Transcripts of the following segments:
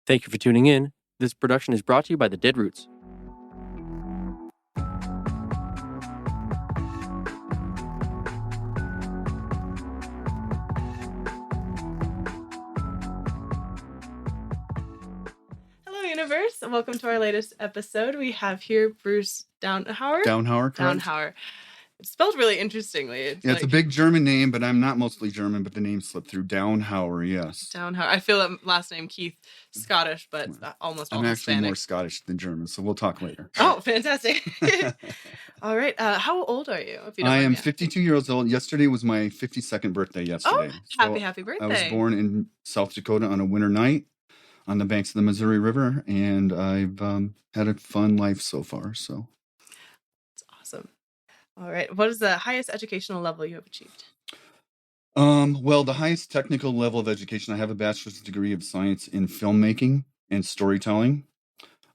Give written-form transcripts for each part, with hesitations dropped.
Thank you for tuning in. This production is brought to you by the Dead Roots. Hello, universe, and welcome to our latest episode. We have here Bruce Dauenhauer. Correct? Dauenhauer. It's spelled really interestingly. It's a big German name, but I'm not mostly German, but the name slipped through. Dauenhauer, yes. Dauenhauer. I feel that last name, Keith, Scottish, but almost all I'm actually Hispanic. more Scottish than German, so we'll talk later. Oh, fantastic. All right. How old are you? If you don't I mind am me asking? 52 years old. Yesterday was my 52nd birthday yesterday. Oh, happy birthday. I was born in South Dakota on a winter night on the banks of the Missouri River, and I've had a fun life so far. So That's awesome. All right. What is the highest educational level you have achieved? Well, the highest technical level of education, I have a bachelor's degree of science in filmmaking and storytelling.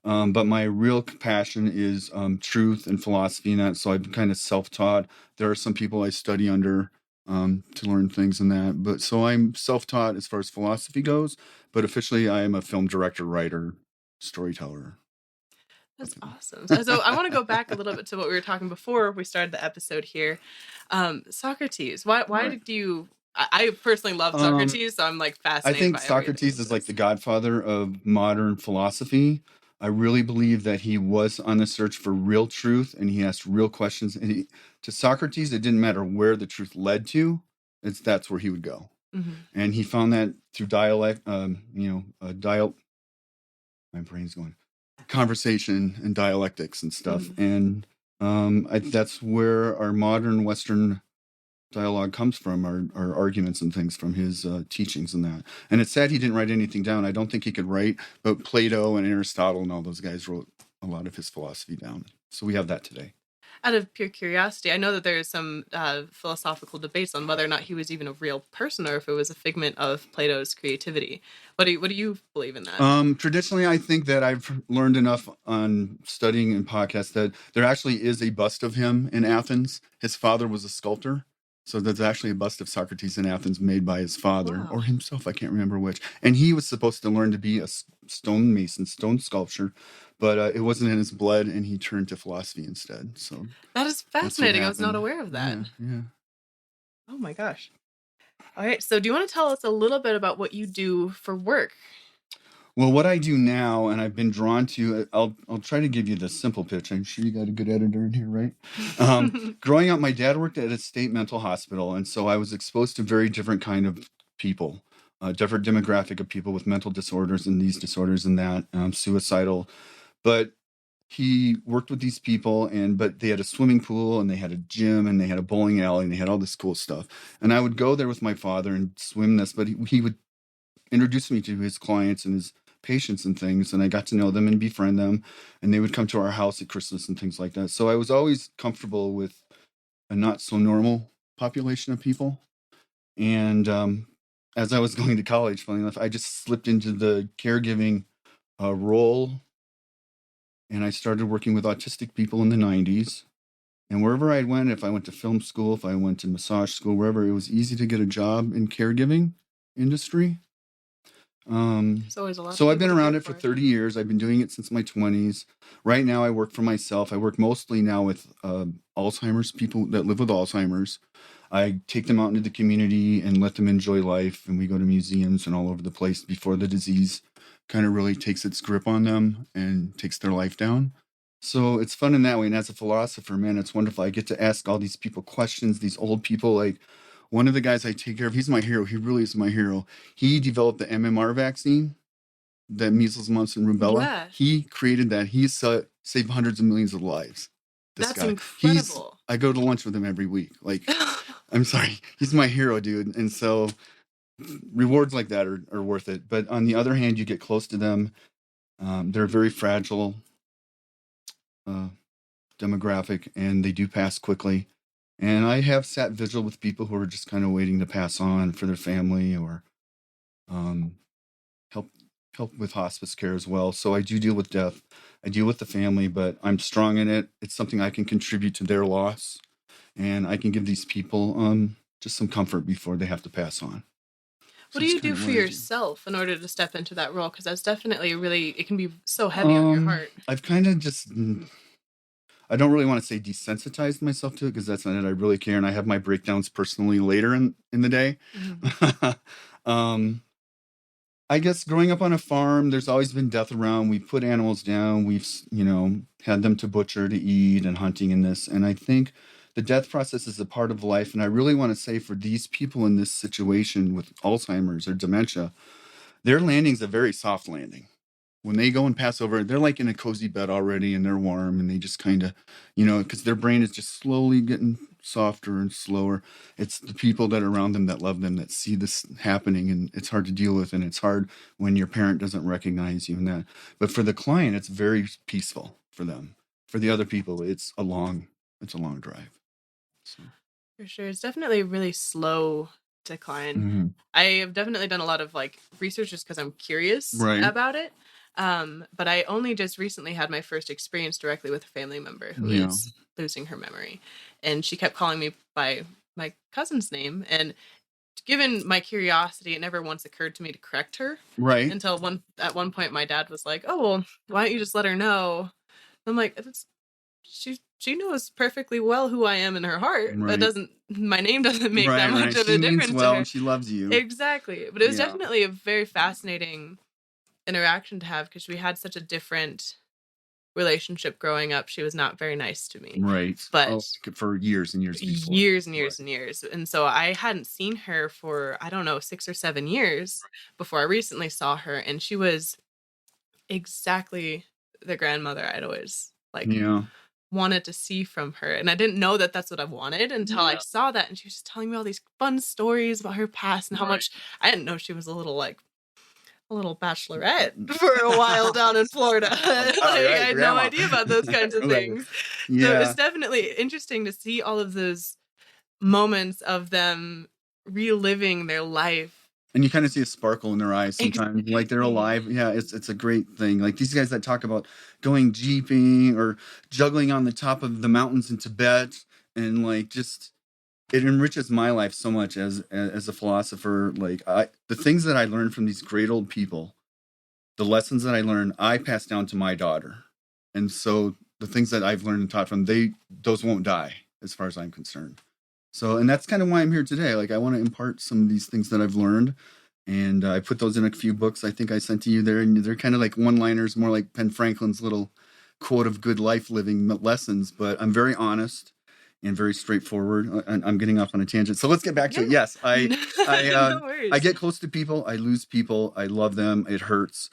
But my real passion is truth and philosophy and that. So I'm kind of self-taught. There are some people I study under to learn things in that. But so I'm self-taught as far as philosophy goes. But officially, I am a film director, writer, storyteller. That's awesome. So I want to go back a little bit to what we were talking before we started the episode here. Socrates. Why did you? I personally love Socrates, so I'm like fascinated. I think Socrates is like the godfather of modern philosophy. I really believe that he was on the search for real truth, and he asked real questions. And to Socrates, it didn't matter where the truth led to; that's where he would go. Mm-hmm. And he found that through dialect. My brain's going. Conversation and dialectics and stuff. Mm-hmm. And that's where our modern Western dialogue comes from, our arguments and things from his teachings and that. And it's sad he didn't write anything down. I don't think he could write, but Plato and Aristotle and all those guys wrote a lot of his philosophy down. So we have that today. Out of pure curiosity, I know that there's some philosophical debates on whether or not he was even a real person or if it was a figment of Plato's creativity. What do you believe in that? Traditionally, I think that I've learned enough on studying and podcasts that there actually is a bust of him in Athens. His father was a sculptor. So there's actually a bust of Socrates in Athens made by his father or himself. I can't remember which. And he was supposed to learn to be a stone sculpture, but it wasn't in his blood, and he turned to philosophy instead. So that is fascinating. I was not aware of that. Yeah. Oh my gosh. All right. So do you want to tell us a little bit about what you do for work? Well, what I do now, and I've been drawn to, I'll try to give you the simple pitch. I'm sure you got a good editor in here, right? Growing up, my dad worked at a state mental hospital, and so I was exposed to very different kind of people, different demographic of people with mental disorders and these disorders and that, suicidal. But he worked with these people, but they had a swimming pool, and they had a gym, and they had a bowling alley, and they had all this cool stuff. And I would go there with my father and swim this, but he would introduce me to his clients and his patients and things, and I got to know them and befriend them, and they would come to our house at Christmas and things like that. So I was always comfortable with a not so normal population of people. And as I was going to college, funny enough, I just slipped into the caregiving role, and I started working with autistic people in the 90s. And wherever I went, if I went to film school, if I went to massage school, wherever, it was easy to get a job in caregiving industry. So I've been around it for 30 years. I've been doing it since my 20s. Right now, I work for myself. I work mostly now with Alzheimer's, people that live with Alzheimer's. I take them out into the community and let them enjoy life. And we go to museums and all over the place before the disease kind of really takes its grip on them and takes their life down. So it's fun in that way. And as a philosopher, man, it's wonderful. I get to ask all these people questions, these old people. Like, one of the guys I take care of, he's my hero. He really is my hero. He developed the MMR vaccine, the measles, mumps, and rubella. Yeah. He created that. He's saved hundreds of millions of lives. That's guy. Incredible. I go to lunch with him every week. Like, I'm sorry. He's my hero, dude. And so rewards like that are worth it. But on the other hand, you get close to them. They're very fragile demographic, and they do pass quickly. And I have sat vigil with people who are just kind of waiting to pass on for their family or help with hospice care as well. So I do deal with death. I deal with the family, but I'm strong in it. It's something I can contribute to their loss. And I can give these people just some comfort before they have to pass on. What do it's you do kinda for what I do. yourself in order to step into that role? Because that's definitely it can be so heavy on your heart. I've kind of just I don't really want to say desensitized myself to it because that's not it. I really care, and I have my breakdowns personally later in the day. Mhm. um, I guess growing up on a farm, there's always been death around. We've put animals down. We've had them to butcher to eat and hunting and this. And I think the death process is a part of life. And I really want to say for these people in this situation with Alzheimer's or dementia, their landing's a very soft landing. When they go and pass over, they're like in a cozy bed already and they're warm and they just kind of, because their brain is just slowly getting softer and slower. It's the people that are around them that love them that see this happening, and it's hard to deal with, and it's hard when your parent doesn't recognize you and that. But for the client, it's very peaceful for them. For the other people, it's a long drive. So. For sure. It's definitely a really slow decline. Mm-hmm. I have definitely done a lot of research just because I'm curious Right. about it. But I only just recently had my first experience directly with a family member who is losing her memory. And she kept calling me by my cousin's name. And given my curiosity, it never once occurred to me to correct her. Right. Until at one point my dad was like, "Oh, well, why don't you just let her know?" I'm like, she knows perfectly well who I am in her heart. Right. My name doesn't make that much of she a means difference well to her. and she loves you. Exactly. But it was definitely a very fascinating interaction to have because we had such a different relationship growing up. She was not very nice to me. Right. But for years and years before. Years and years and years. And so I hadn't seen her for, I don't know, 6 or 7 years before I recently saw her. And she was exactly the grandmother I'd always wanted to see from her. And I didn't know that that's what I wanted until I saw that. And she was just telling me all these fun stories about her past and how much I didn't know she was a little bachelorette for a while down in Florida. I had no idea about those kinds of things. Yeah. So it's definitely interesting to see all of those moments of them reliving their life. And you kind of see a sparkle in their eyes sometimes, Exactly. like they're alive. Yeah, it's a great thing. Like these guys that talk about going jeeping or juggling on the top of the mountains in Tibet, and it enriches my life so much as a philosopher. The things that I learned from these great old people, the lessons that I learned, I pass down to my daughter, and so the things that I've learned and taught from those won't die as far as I'm concerned. So, and that's kind of why I'm here today. I want to impart some of these things that I've learned, and I put those in a few books I think I sent to you there, and they're kind of like one-liners, more like Ben Franklin's little quote of good life living lessons. But I'm very honest and very straightforward. I'm getting off on a tangent, so let's get back to it. Yes, I get close to people. I lose people. I love them. It hurts.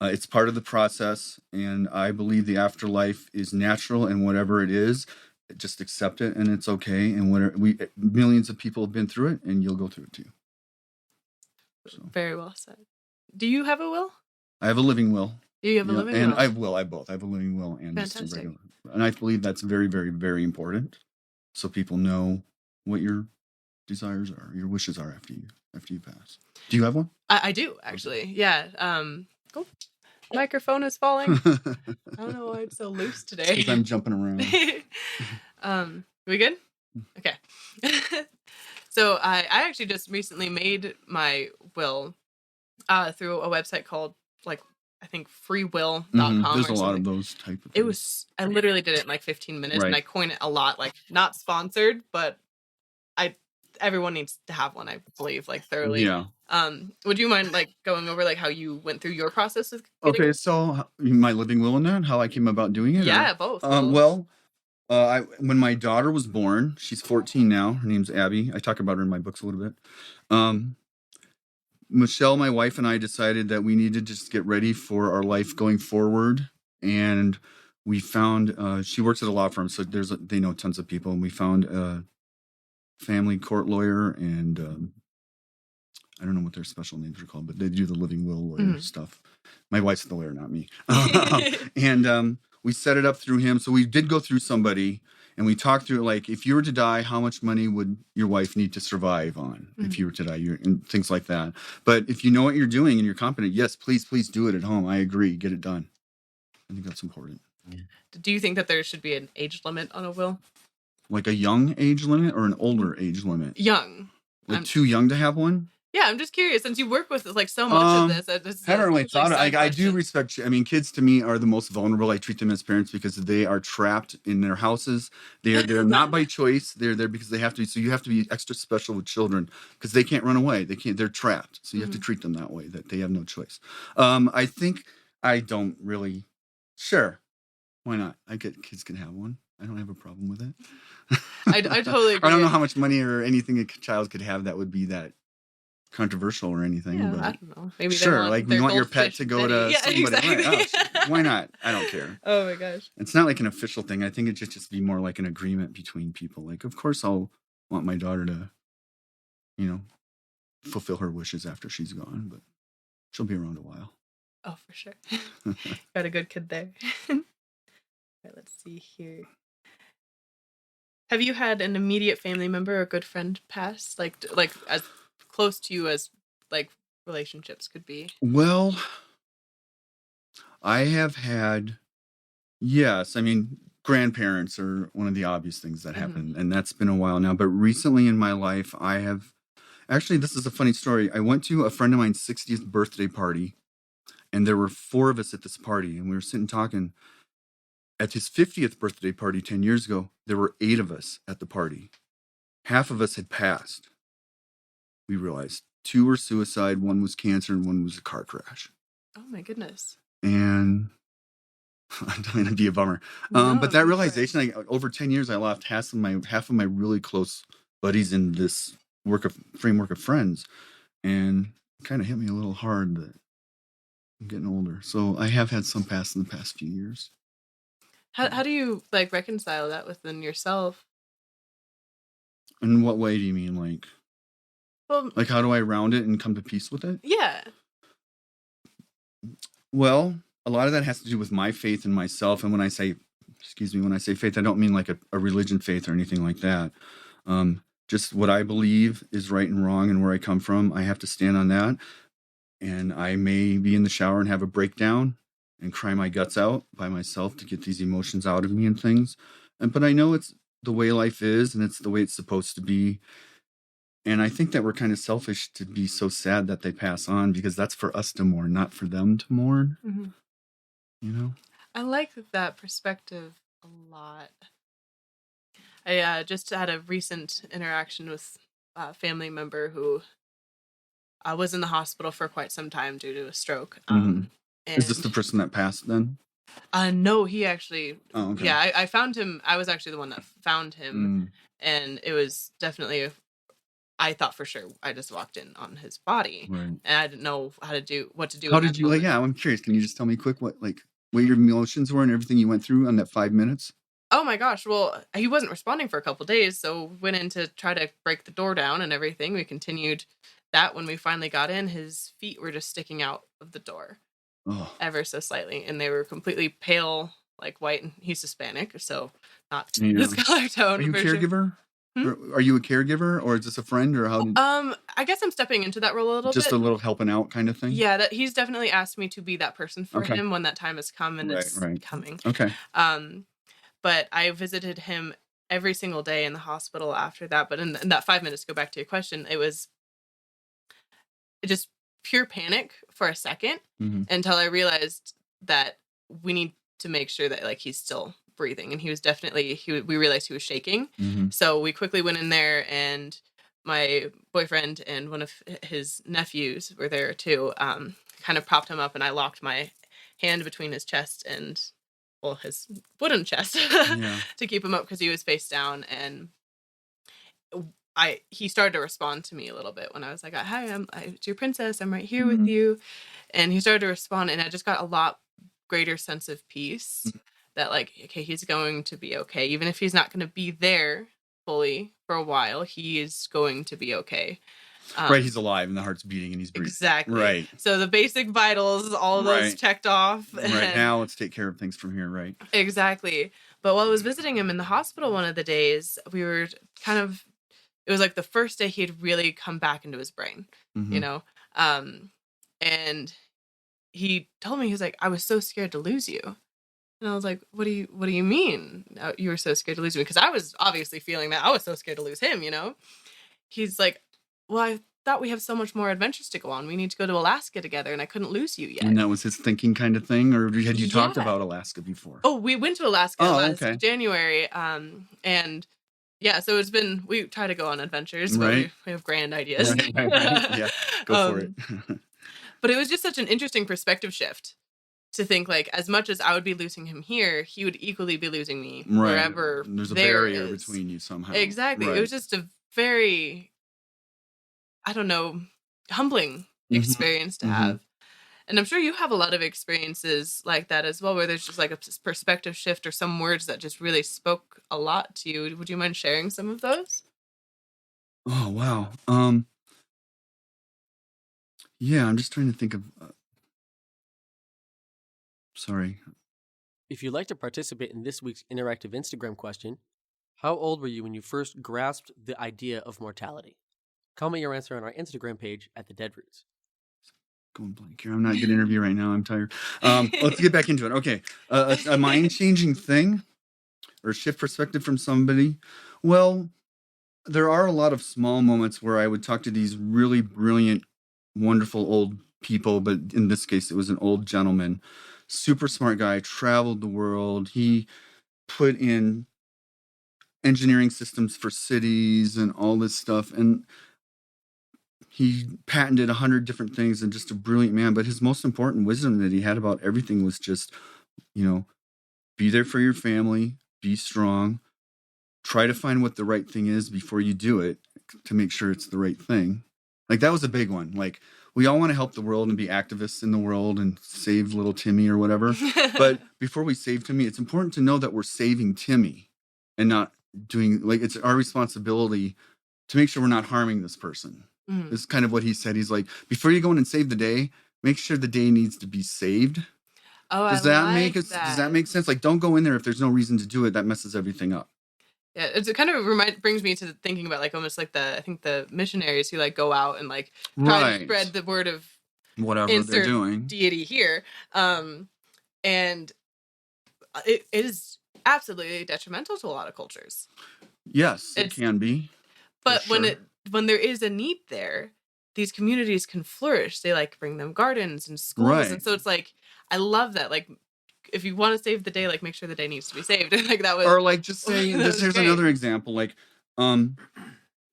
It's part of the process, and I believe the afterlife is natural, and whatever it is, just accept it, and it's okay. And millions of people have been through it, and you'll go through it too. So. Very well said. Do you have a will? I have a living will. You have a living and will? I both. I have a living will and Fantastic. just a regular. And I believe that's very, very, very important, so people know what your desires are, your wishes are after you pass. Do you have one? I do actually. Yeah. Cool. Microphone is falling. I don't know why it's so loose today. Because I'm jumping around. We good? Okay. So I actually just recently made my will through a website called I think freewill.com. There's a lot of those type of things. I literally did it in 15 minutes and I coin it a lot, not sponsored, but everyone needs to have one, I believe, thoroughly. Yeah. Would you mind going over how you went through your process of Okay, so my living will in that, how I came about doing it? Yeah, both. When my daughter was born, she's 14 now. Her name's Abby. I talk about her in my books a little bit. Michelle, my wife, and I decided that we needed to just get ready for our life going forward. And we found, she works at a law firm, so they know tons of people. And we found a family court lawyer, and I don't know what their special names are called, but they do the living will lawyer stuff. My wife's the lawyer, not me. And we set it up through him. So we did go through somebody, and we talked through if you were to die, how much money would your wife need to survive on if you were to die, and things like that. But if you know what you're doing and you're competent, yes, please do it at home. I agree. Get it done. I think that's important. Do you think that there should be an age limit on a will? Like a young age limit or an older age limit? Young. Too young to have one? Yeah, I'm just curious since you work with like so much of this. Haven't really thought of, I do question. respect, I mean, kids to me are the most vulnerable. I treat them as parents because they are trapped in their houses. They're not by choice. They're there because they have to be. So you have to be extra special with children because they can't run away. They're trapped. So you have to treat them that way, that they have no choice. I think I don't really, sure. Why not? Kids can have one. I don't have a problem with it. I totally agree. I don't know how much money or anything a child could have that would be that controversial or anything. Yeah, but I don't know. Maybe sure, like we want your pet to go to somebody. Exactly. Right? Oh, why not? I don't care. Oh my gosh. It's not like an official thing. I think it just be more like an agreement between people. Like, of course, I'll want my daughter to, fulfill her wishes after she's gone, but she'll be around a while. Oh, for sure. Got a good kid there. Right, let's see here. Have you had an immediate family member or good friend pass? Like as close to you as like relationships could be? Well, I have had, yes. I mean, grandparents are one of the obvious things that happen, and that's been a while now. But recently in my life, I have, actually, this is a funny story. I went to a friend of mine's 60th birthday party, and there were 4 of us at this party, and we were sitting talking. At his 50th birthday party 10 years ago, there were 8 of us at the party. Half of us had passed. We realized 2 were suicide, 1 was cancer, and 1 was a car crash. Oh my goodness. And I don't want to be a bummer. But that realization, over 10 years, I lost half of my really close buddies in this framework of friends. And it kind of hit me a little hard that I'm getting older. So I have had some pass in the past few years. How do you like reconcile that within yourself? In what way do you mean? Well, like how do I round it and come to peace with it? Yeah. Well, a lot of that has to do with my faith in myself. And when I say faith, I don't mean like a religion faith or anything like that. Just what I believe is right and wrong and where I come from. I have to stand on that. And I may be in the shower and have a breakdown and cry my guts out by myself to get these emotions out of me and things. But I know it's the way life is and it's the way it's supposed to be. And I think that we're kind of selfish to be so sad that they pass on because that's for us to mourn, not for them to mourn. Mm-hmm. I like that perspective a lot. I just had a recent interaction with a family member who was in the hospital for quite some time due to a stroke. Is this the person that passed then? No, he actually. Oh, okay. Yeah, I found him. I was actually the one that found him, and it was definitely. I thought for sure I just walked in on his body, right. and I didn't know what to do. How did you? Yeah, I'm curious. Can you just tell me quick what your emotions were and everything you went through on that 5 minutes? Oh my gosh! Well, he wasn't responding for a couple of days, so went in to try to break the door down and everything. We continued that. When we finally got in, his feet were just sticking out of the door, ever so slightly, and they were completely pale, like white. And he's Hispanic, so not his color tone. Are you a caregiver? Are you a caregiver, or is this a friend, or how? I guess I'm stepping into that role a little bit. Just a little helping out kind of thing. Yeah, that he's definitely asked me to be that person for him when that time has come, and it's coming. Okay. But I visited him every single day in the hospital after that. But in that 5 minutes, to go back to your question, it was just pure panic for a second until I realized that we need to make sure that he's still breathing, and he was definitely we realized he was shaking. So we quickly went in there, and my boyfriend and one of his nephews were there too, kind of propped him up, and I locked my hand between his chest and his wooden chest to keep him up because he was face down. And he started to respond to me a little bit when I was like, hi, it's your princess, I'm right here with you. And he started to respond, and I just got a lot greater sense of peace that okay, he's going to be okay. Even if he's not going to be there fully for a while, he is going to be okay. Right, he's alive and the heart's beating and he's breathing. Exactly. Right. So the basic vitals, all of those checked off. Right, now let's take care of things from here, right? Exactly. But while I was visiting him in the hospital one of the days, we were it was like the first day he had really come back into his brain, and he told me, he was like, I was so scared to lose you. And I was like, what do you mean you were so scared to lose me? Because I was obviously feeling that I was so scared to lose him, He's like, well, I thought we have so much more adventures to go on. We need to go to Alaska together, and I couldn't lose you yet. And that was his thinking kind of thing, or had you talked Yeah. about Alaska before? Oh, we went to Alaska last okay. January. And yeah, so we try to go on adventures, but Right. we have grand ideas. Right. Yeah, go for it. But it was just such an interesting perspective shift to think, like, as much as I would be losing him here, he would equally be losing me wherever There's a there barrier is. between you somehow. Exactly. Right. It was just a very, I don't know, humbling experience to have. And I'm sure you have a lot of experiences like that as well, where there's just like a perspective shift or some words that just really spoke a lot to you. Would you mind sharing some of those? Oh, wow. Yeah, I'm just trying to think of... sorry. If you'd like to participate in this week's interactive Instagram question, how old were you when you first grasped the idea of mortality? Comment your answer on our Instagram page at The Dead Roots. Going blank here. I'm not a good interview right now. I'm tired. Let's get back into it. Okay. A mind-changing thing or shift perspective from somebody. Well, there are a lot of small moments where I would talk to these really brilliant, wonderful old people, but in this case, it was an old gentleman, super smart guy, traveled the world. He put in engineering systems for cities and all this stuff. And he patented 100 different things and just a brilliant man. But his most important wisdom that he had about everything was just, be there for your family, be strong, try to find what the right thing is before you do it to make sure it's the right thing. Like, that was a big one. Like, we all want to help the world and be activists in the world and save little Timmy or whatever. But before we save Timmy, it's important to know that we're saving Timmy and not doing, like, it's our responsibility to make sure we're not harming this person. This is kind of what he said. He's like, before you go in and save the day, make sure the day needs to be saved. Oh, does that make sense? Like, don't go in there if there's no reason to do it. That messes everything up. Yeah, it kind of brings me to thinking about, like, almost like the missionaries who, like, go out and, like, try to spread the word of whatever they're doing, deity here, and it is absolutely detrimental to a lot of cultures. Yes, it can be. But when there is a need there, these communities can flourish. They, like, bring them gardens and schools, and so it's like, I love that. Like, if you want to save the day, like, make sure the day needs to be saved. Like, that was, or like, just say, here's another example. Like,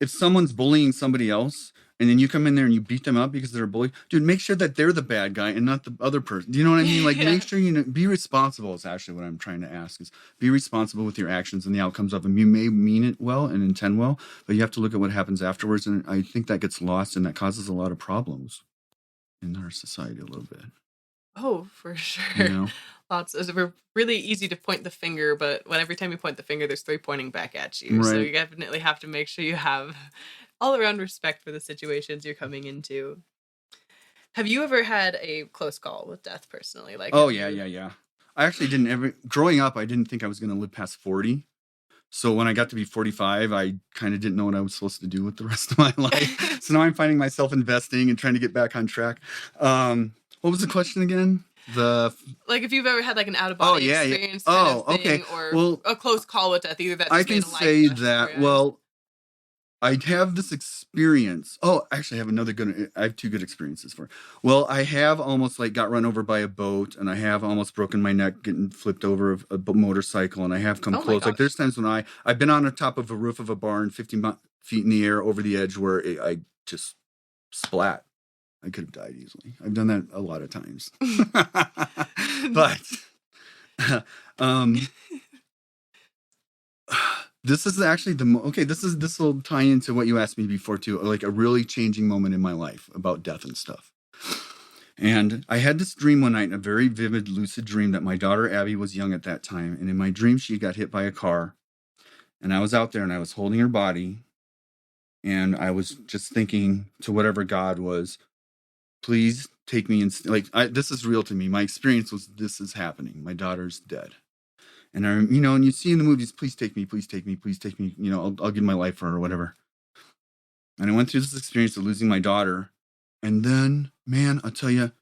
if someone's bullying somebody else and then you come in there and you beat them up because they're a bully, dude, make sure that they're the bad guy and not the other person. Do you know what I mean? Like, make sure be responsible is actually what I'm trying to ask, is be responsible with your actions and the outcomes of them. You may mean it well and intend well, but you have to look at what happens afterwards. And I think that gets lost, and that causes a lot of problems in our society a little bit. Oh, for sure. We're really easy to point the finger, but every time you point the finger, there's 3 pointing back at you. Right. So you definitely have to make sure you have all around respect for the situations you're coming into. Have you ever had a close call with death personally? Like, yeah. I actually didn't growing up, I didn't think I was going to live past 40. So when I got to be 45, I kind of didn't know what I was supposed to do with the rest of my life. So now I'm finding myself investing and trying to get back on track. What was the question again? Like, if you've ever had, like, an out-of-body experience kind of thing, or a close call with death, either that I can say that, well, I have this experience. Oh, actually, I have 2 good experiences for it. Well, I have almost, like, got run over by a boat, and I have almost broken my neck getting flipped over a motorcycle, and I have come close. Like, there's times when I've been on the top of a roof of a barn 50 feet in the air over the edge where I just splat. I could have died easily. I've done that a lot of times. But this is actually this will tie into what you asked me before too, like a really changing moment in my life about death and stuff. And I had this dream one night, a very vivid, lucid dream, that my daughter Abby was young at that time. And in my dream, she got hit by a car. And I was out there and I was holding her body. And I was just thinking to whatever God was, please take me in. Like, this is real to me. My experience was, this is happening. My daughter's dead. And and you see in the movies, please take me, please take me, please take me. I'll give my life for her or whatever. And I went through this experience of losing my daughter. And then, man, I'll tell you,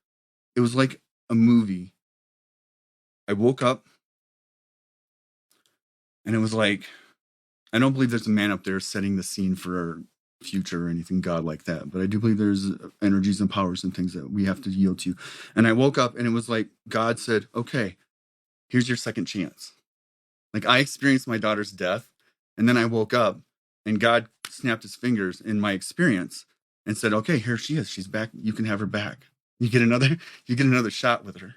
it was like a movie. I woke up and it was like, I don't believe there's a man up there setting the scene for future or anything God like that. But I do believe there's energies and powers and things that we have to yield to. And I woke up and it was like God said, okay, here's your second chance. Like I experienced my daughter's death, and then I woke up and God snapped his fingers in my experience and said, okay, here she is. She's back. You can have her back. You get another shot with her.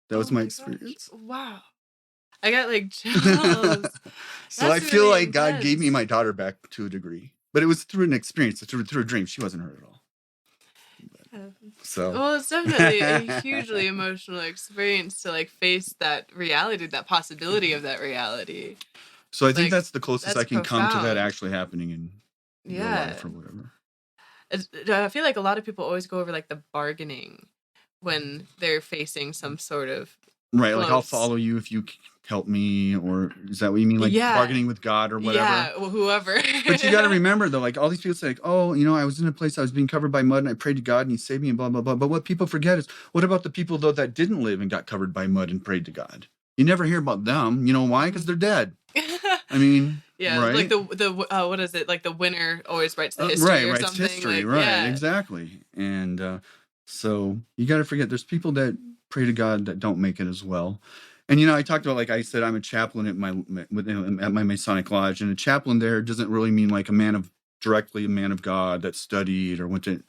That was my experience. Gosh. Wow. I got like chills. So I feel like God gave me my daughter back to a degree, but it was through an experience, through a dream. She wasn't hurt at all. So well, it's definitely a hugely emotional experience to like face that reality, that possibility of that reality. So I think that's the closest I can profound. come to that actually happening in real life or whatever. I feel like a lot of people always go over like the bargaining when they're facing some sort of right, like I'll follow you if you help me, or is that what you mean? Like bargaining with God or whatever? Yeah, well, whoever. But you got to remember though, like all these people say, like, oh, you know, I was in a place I was being covered by mud and I prayed to God and he saved me and blah, blah, blah. But what people forget is, what about the people though that didn't live and got covered by mud and prayed to God? You never hear about them. You know why? Because they're dead. I mean, yeah, right? Like the what is it? Like the winner always writes the history right, or writes something. History, like, right? Yeah. Exactly. And so you got to forget, there's people that pray to God that don't make it as well. And you know, I talked about, like I said, I'm a chaplain at my Masonic lodge, and a chaplain there doesn't really mean like directly a man of God that studied or went to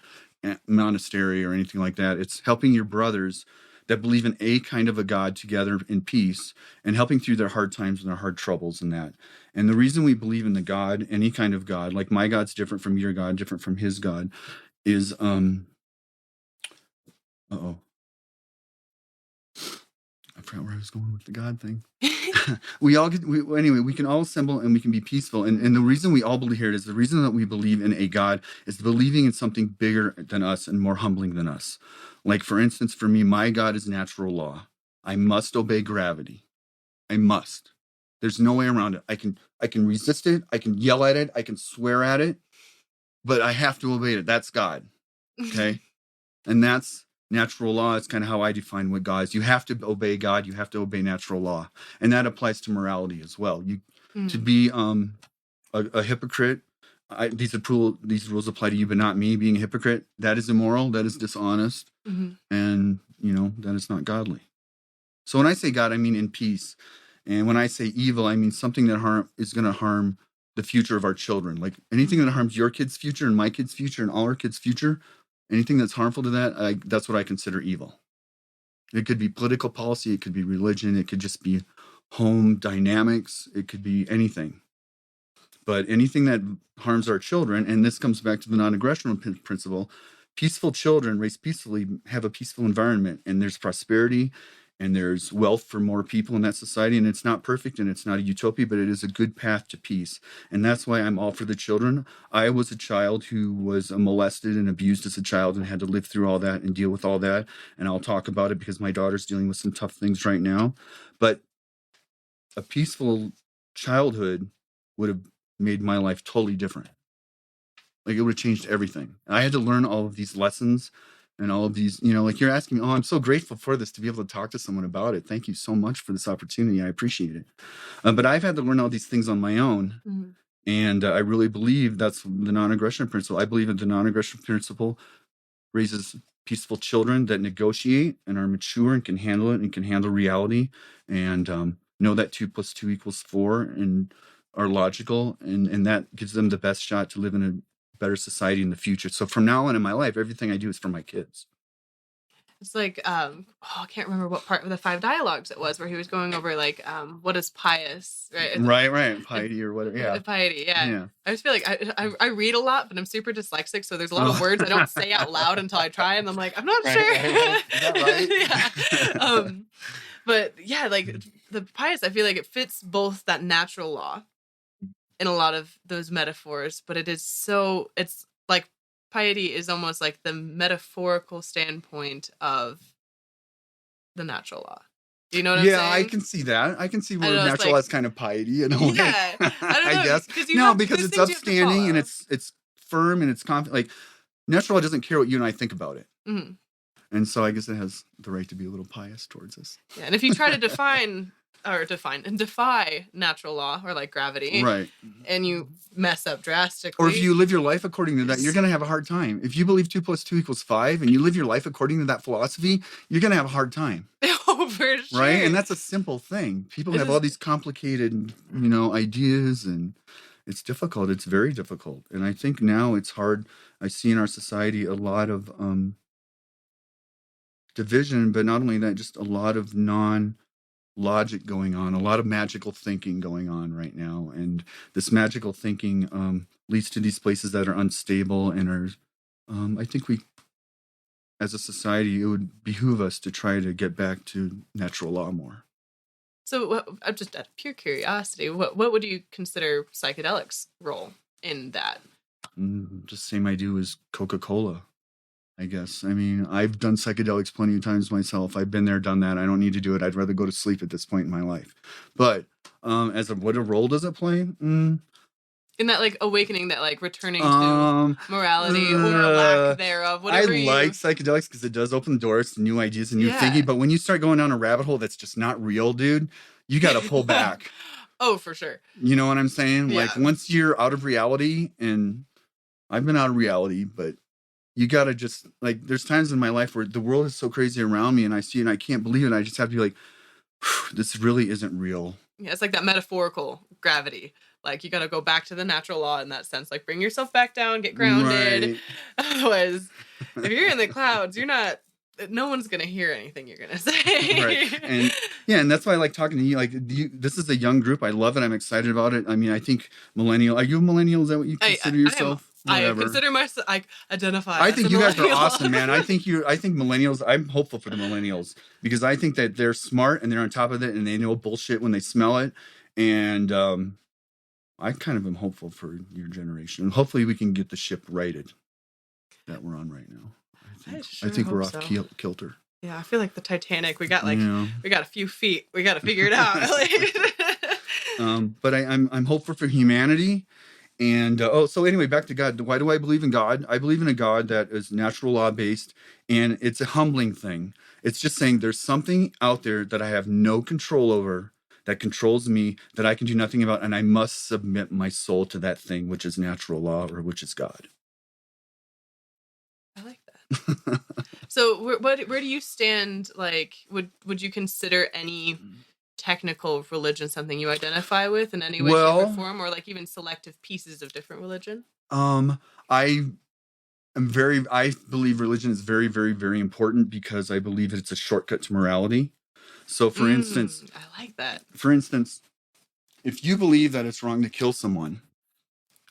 monastery or anything like that. It's helping your brothers that believe in a kind of a God together in peace and helping through their hard times and their hard troubles and that. And the reason we believe in the God, any kind of God, like my God's different from your God, different from his God, is I forgot where I was going with the God thing. Anyway, we can all assemble and we can be peaceful. And the reason we all believe here is the reason that we believe in a God is believing in something bigger than us and more humbling than us. Like, for instance, for me, my God is natural law. I must obey gravity. I must. There's no way around it. I can resist it. I can yell at it. I can swear at it, but I have to obey it. That's God. Okay. And that's natural law. It's kind of how I define what God is. You have to obey God. You have to obey natural law. And that applies to morality as well. To be a hypocrite, these rules apply to you, but not me. Being a hypocrite, that is immoral. That is dishonest. And, you know, that is not godly. So when I say God, I mean in peace. And when I say evil, I mean something that is going to harm the future of our children. Like anything that harms your kid's future and my kid's future and all our kids' future, anything that's harmful to that, that's what I consider evil. It could be political policy. It could be religion. It could just be home dynamics. It could be anything. But anything that harms our children, and this comes back to the non-aggression principle, peaceful children raised peacefully have a peaceful environment, and there's prosperity and there's wealth for more people in that society. And it's not perfect and it's not a utopia, but it is a good path to peace. And that's why I'm all for the children. I was a child who was molested and abused as a child and had to live through all that and deal with all that. And I'll talk about it because my daughter's dealing with some tough things right now. But a peaceful childhood would have made my life totally different. Like it would have changed everything. I had to learn all of these lessons and all of these, you know, like you're asking me, oh, I'm so grateful for this, to be able to talk to someone about it. Thank you so much for this opportunity. I appreciate it. But I've had to learn all these things on my own. And I really believe that's the non-aggression principle. I believe that the non-aggression principle raises peaceful children that negotiate and are mature and can handle it and can handle reality and know that 2 + 2 = 4 and are logical. And that gives them the best shot to live in a better society in the future. So from now on in my life, everything I do is for my kids. It's like, I can't remember what part of the 5 dialogues it was where he was going over like, what is pious, right? Right. Piety or whatever. Yeah. Piety. Yeah. I just feel like I read a lot, but I'm super dyslexic. So there's a lot of words I don't say out loud until I try. And I'm like, I'm not sure. Is that right? Yeah. But yeah, like the pious, I feel like it fits both that natural law in a lot of those metaphors, but it's like piety is almost like the metaphorical standpoint of the natural law. Do you know what I'm saying? Yeah, I can see that. I can see where natural law is kind of piety in a way. Yeah, I guess. Because it's upstanding and it's firm and it's confident. Like natural law doesn't care what you and I think about it. And so I guess it has the right to be a little pious towards us. Yeah, and if you try to define or defy natural law or like gravity, Right. and you mess up drastically. Or if you live your life according to that, you're going to have a hard time. If you believe 2 + 2 = 5 and you live your life according to that philosophy, you're going to have a hard time. Oh, for sure. Right? And that's a simple thing. People have all these complicated, ideas, and it's difficult. It's very difficult. And I think now it's hard. I see in our society a lot of division, but not only that, just a lot of non-logic going on, a lot of magical thinking going on right now. And this magical thinking leads to these places that are unstable and are, I think we, as a society, it would behoove us to try to get back to natural law more. So just out of pure curiosity, what would you consider psychedelics' role in that? Just same I do as Coca-Cola, I guess. I mean, I've done psychedelics plenty of times myself. I've been there, done that. I don't need to do it. I'd rather go to sleep at this point in my life. But what a role does it play? In that like awakening, that like returning to morality or lack thereof. I like psychedelics because it does open doors to new ideas and new thinking. But when you start going down a rabbit hole that's just not real, dude, you got to pull back. Oh, for sure. You know what I'm saying? Yeah. Like once you're out of reality, and I've been out of reality, but you got to just like, there's times in my life where the world is so crazy around me and I see it and I can't believe it. I just have to be like, this really isn't real. Yeah, it's like that metaphorical gravity. Like you got to go back to the natural law in that sense. Like bring yourself back down, get grounded. Right. Otherwise, if you're in the clouds, no one's going to hear anything you're going to say. Right. And that's why I like talking to you. Like this is a young group. I love it. I'm excited about it. I mean, I think are you a millennial? Is that what you consider yourself? I consider myself, I identify. I think you guys are awesome, man. I think millennials, I'm hopeful for the millennials because I think that they're smart and they're on top of it and they know bullshit when they smell it. And I kind of am hopeful for your generation. And hopefully we can get the ship righted that we're on right now. I think we're off kilter. Yeah, I feel like the Titanic. We got we got a few feet. We got to figure it out. But I'm hopeful for humanity. And so anyway, back to God. Why do I believe in God? I believe in a God that is natural law based, and it's a humbling thing. It's just saying there's something out there that I have no control over, that controls me, that I can do nothing about, and I must submit my soul to that thing, which is natural law or which is God. I like that. So where do you stand? Like, would you consider any technical religion something you identify with in any way, shape, or form, or like even selective pieces of different religion? I believe religion is very, very, very important because I believe it's a shortcut to morality. So for instance, I like that. For instance, if you believe that it's wrong to kill someone,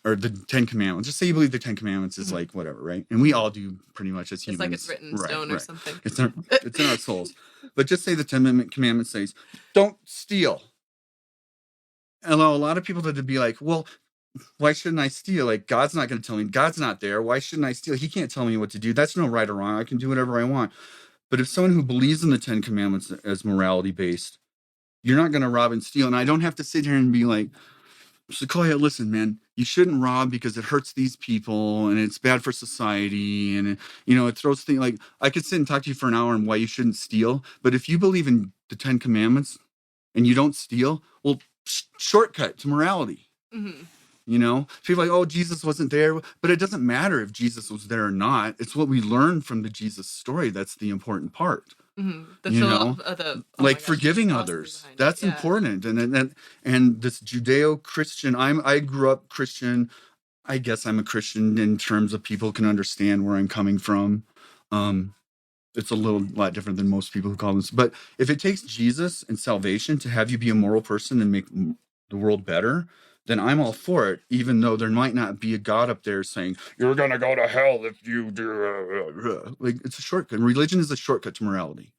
or the 10 Commandments, just say you believe the 10 Commandments is like whatever, right? And we all do pretty much as humans. It's like it's written in stone or something. It's in our souls. But just say the 10 Commandments says, don't steal. And a lot of people would be like, well, why shouldn't I steal? Like, God's not going to tell me. God's not there. Why shouldn't I steal? He can't tell me what to do. That's no right or wrong. I can do whatever I want. But if someone who believes in the 10 Commandments as morality based, you're not going to rob and steal. And I don't have to sit here and be like, Sequoia, listen, man, you shouldn't rob because it hurts these people and it's bad for society. And, it throws things like, I could sit and talk to you for an hour on why you shouldn't steal. But if you believe in the 10 Commandments and you don't steal, well, shortcut to morality. Mm-hmm. People are like, oh, Jesus wasn't there. But it doesn't matter if Jesus was there or not. It's what we learn from the Jesus story that's the important part. Mm-hmm. Forgiving others. That's important. And this Judeo-Christian, I grew up Christian. I guess I'm a Christian in terms of people can understand where I'm coming from. It's a lot different than most people who call this. But if it takes Jesus and salvation to have you be a moral person and make the world better, then I'm all for it, even though there might not be a God up there saying, you're going to go to hell if you do. Like, it's a shortcut. Religion is a shortcut to morality,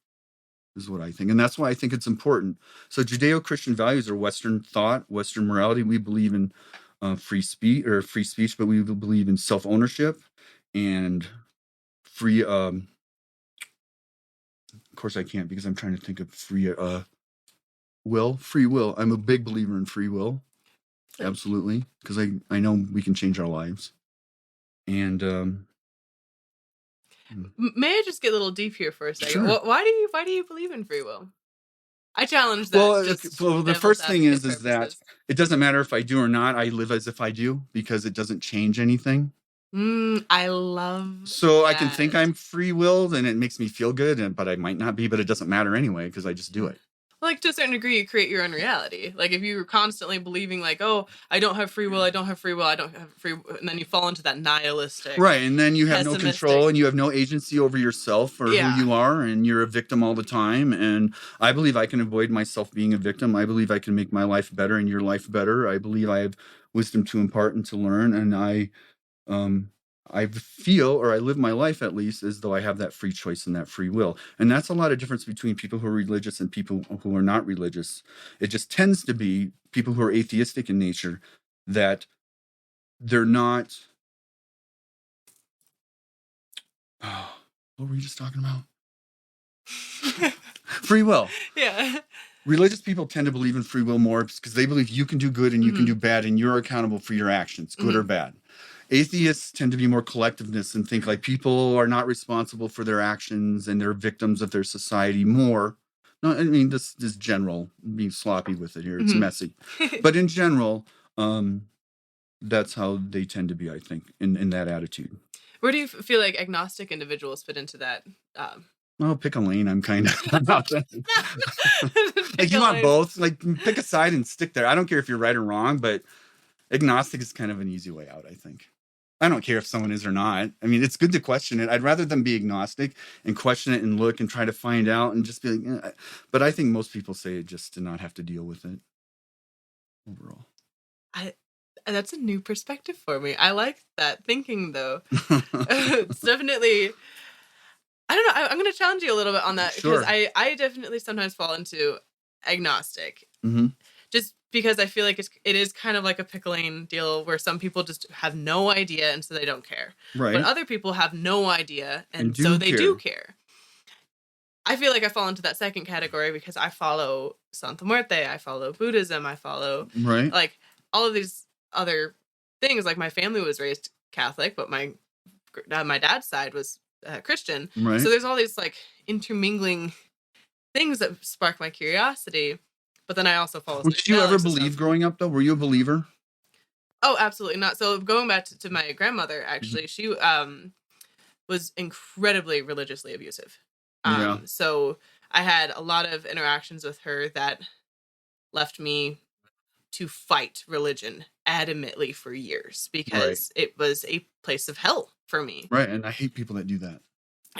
is what I think. And that's why I think it's important. So Judeo-Christian values are Western thought, Western morality. We believe in free speech, but we believe in self-ownership and free... of course I can't because I'm trying to think of free will. I'm a big believer in free will. Absolutely, because I know we can change our lives. And may I just get a little deep here for a second? Sure. Why do you believe in free will? I challenge that. Well, just well, the devil's first thing advocate is that purposes. it doesn't matter if I do or not. I live as if I do because it doesn't change anything. I love So I can that. think I'm free-willed and it makes me feel good, but I might not be, but it doesn't matter anyway because I just do it. Like, to a certain degree, you create your own reality. Like, if you're constantly believing, like, oh, I don't have free will, I don't have free will, I don't have free will, and then you fall into that nihilistic. Right, and then you have no pessimistic- control and you have no agency over yourself or Yeah. who you are, and you're a victim all the time. And I believe I can avoid myself being a victim. I believe I can make my life better and your life better. I believe I have wisdom to impart and to learn, and I feel, or I live my life at least, as though I have that free choice and that free will. And that's a lot of difference between people who are religious and people who are not religious. It just tends to be people who are atheistic in nature, that they're not... Oh, what were we just talking about? Free will. Yeah. Religious people tend to believe in free will more because they believe you can do good and you can do bad, and you're accountable for your actions, good or bad. Atheists tend to be more collectiveness and think like people are not responsible for their actions and they're victims of their society more. No, I mean, this is general, being sloppy with it here. It's messy. But in general, that's how they tend to be, I think, in that attitude. Where do you feel like agnostic individuals fit into that? Well, pick a lane. I'm kind of like, you want both. Like, pick a side and stick there. I don't care if you're right or wrong, but agnostic is kind of an easy way out, I think. I don't care if someone is or not. I mean, it's good to question it. I'd rather them be agnostic and question it and look and try to find out and just be like, but I think most people say it just to not have to deal with it overall. That's a new perspective for me. I like that thinking, though. It's definitely... I don't know. I'm going to challenge you a little bit on that, because I definitely sometimes fall into agnostic. Just because I feel like it is kind of like a pick a lane deal where some people just have no idea and so they don't care. Right. But other people have no idea and so they do care. I feel like I fall into that second category because I follow Santa Muerte, I follow Buddhism, I follow like all of these other things. Like, my family was raised Catholic, but my dad's side was Christian. Right. So there's all these like intermingling things that spark my curiosity. But then I also follow. Did you ever believe growing up, though? Were you a believer? Oh, absolutely not. So going back to my grandmother, actually, she was incredibly religiously abusive. So I had a lot of interactions with her that left me to fight religion adamantly for years because it was a place of hell for me. Right, and I hate people that do that.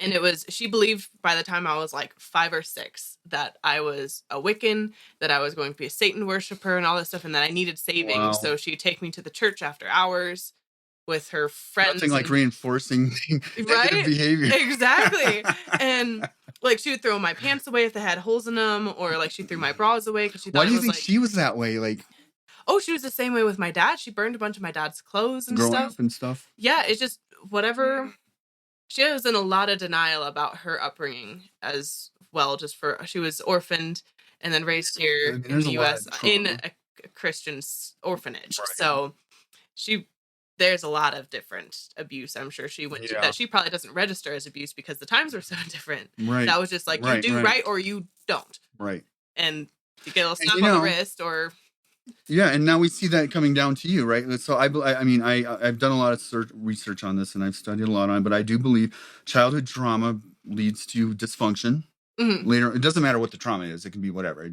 And she believed by the time I was like 5 or 6 that I was a Wiccan, that I was going to be a Satan worshiper and all this stuff, and that I needed saving. Wow. So she'd take me to the church after hours with her friends. Nothing like reinforcing negative behavior. Exactly. And like, she would throw my pants away if they had holes in them, or like she threw my bras away because she thought. Why do you think she was that way? Like, oh, she was the same way with my dad. She burned a bunch of my dad's clothes and growing up and stuff. Yeah, it's just whatever. She was in a lot of denial about her upbringing as well. She was orphaned and then raised here in the U.S. in a Christian orphanage. Right. So there's a lot of different abuse. I'm sure she went through that. She probably doesn't register as abuse because the times were so different. Right. That was just like, you do right or you don't. Right. And you get a little slap on the wrist or... Yeah, and now we see that coming down to you, right? So I've done a lot of research on this, and I've studied a lot on it, but I do believe childhood trauma leads to dysfunction. Later. It doesn't matter what the trauma is. It can be whatever.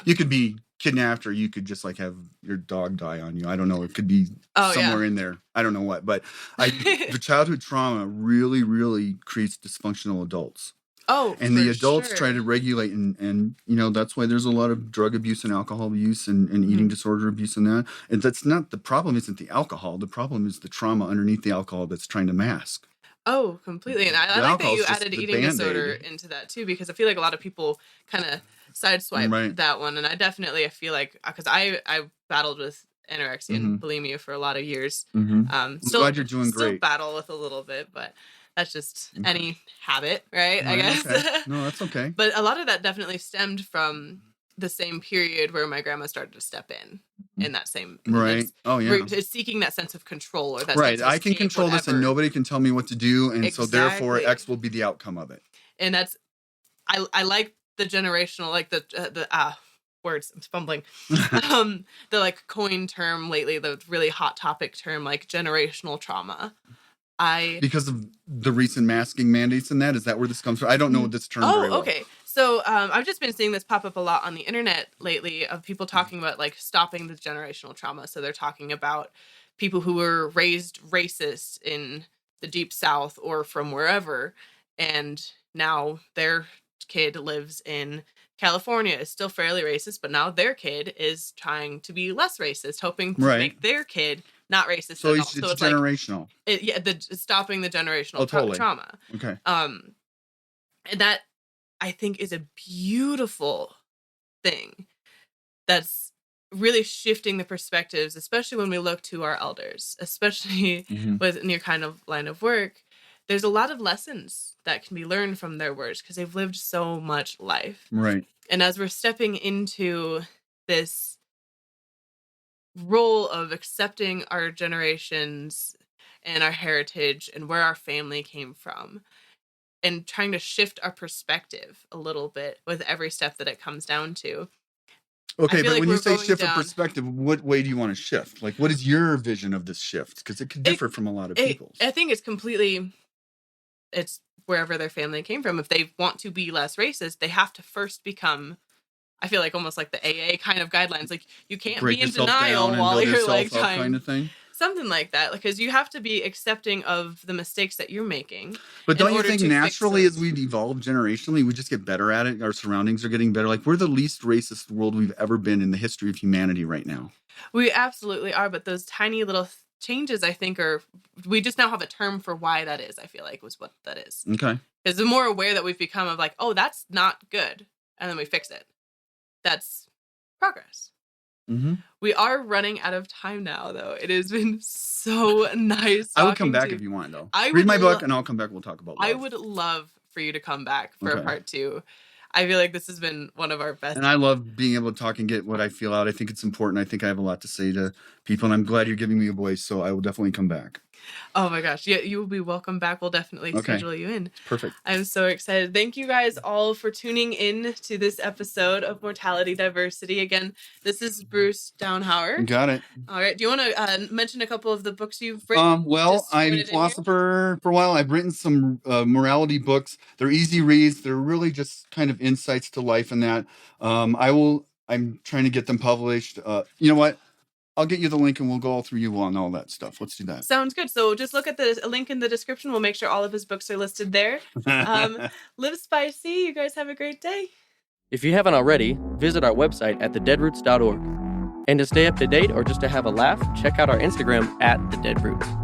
You could be kidnapped, or you could just like have your dog die on you. I don't know. It could be somewhere in there. I don't know what, but the childhood trauma really, really creates dysfunctional adults. Oh, and the adults try to regulate, and that's why there's a lot of drug abuse and alcohol abuse and eating disorder abuse and that. And that's not the problem. Isn't the alcohol? The problem is the trauma underneath the alcohol that's trying to mask. Oh, completely. And I like that you added eating disorder into that too, because I feel like a lot of people kind of sideswipe that one. And I feel like, because I battled with anorexia and bulimia for a lot of years. I'm glad you're doing great. Still battle with a little bit, but that's just any habit, right? I guess. Okay. No, that's okay. But a lot of that definitely stemmed from the same period where my grandma started to step in that same... Right. Oh, yeah. It's seeking that sense of control. Or that right. Sense of I can control this and nobody can tell me what to do. And so therefore X will be the outcome of it. And that's... I like the generational, like the words, I'm fumbling. The like coined term lately, the really hot topic term, like generational trauma. Because of the recent masking mandates and that, is that where this comes from? I don't know this term very well. Okay. So I've just been seeing this pop up a lot on the internet lately of people talking about like stopping the generational trauma. So they're talking about people who were raised racist in the Deep South or from wherever, and now their kid lives in California, is still fairly racist, but now their kid is trying to be less racist, hoping to make their kid not racist so at all. So it's generational. Like, stopping the generational totally. trauma. Okay. And that, I think, is a beautiful thing that's really shifting the perspectives, especially when we look to our elders, especially with your kind of line of work. There's a lot of lessons that can be learned from their words because they've lived so much life. Right. And as we're stepping into this role of accepting our generations and our heritage and where our family came from, and trying to shift our perspective a little bit with every step that it comes down to. Okay, but when you say shift of perspective, what way do you want to shift? Like, what is your vision of this shift? Because it could differ from a lot of people's. I think it's wherever their family came from. If they want to be less racist, they have to first become, I feel like almost like the AA kind of guidelines. Like, you can't be in denial while you're like trying, kind of thing. Something like that, because you have to be accepting of the mistakes that you're making. But don't you think naturally, as we evolve generationally, we just get better at it? Our surroundings are getting better. Like, we're the least racist world we've ever been in the history of humanity right now. We absolutely are, but those tiny little changes, I think, we just now have a term for why that is, I feel like, was what that is. Okay. Because the more aware that we've become of like, oh, that's not good, and then we fix it. That's progress. Mm-hmm. We are running out of time now, though. It has been so nice. I would come back if you want, though. Read my book, and I'll come back. We'll talk about love. I would love for you to come back for a part 2. I feel like this has been one of our best. And I love being able to talk and get what I feel out. I think it's important. I think I have a lot to say to people, and I'm glad you're giving me a voice, so I will definitely come back. Oh my gosh. Yeah, you will be welcome back. We'll definitely schedule you in. Perfect. I'm so excited. Thank you guys all for tuning in to this episode of Mortality Diversity. Again, this is Bruce Dauenhauer. Got it. All right. Do you want to mention a couple of the books you've written? Well, I'm a philosopher for a while. I've written some morality books. They're easy reads. They're really just kind of insights to life and that. I'm trying to get them published. You know what? I'll get you the link and we'll go all through you on all that stuff. Let's do that. Sounds good. So just look at the link in the description. We'll make sure all of his books are listed there. Live spicy. You guys have a great day. If you haven't already, visit our website at thedeadroots.org. And to stay up to date or just to have a laugh, check out our Instagram at thedeadroots.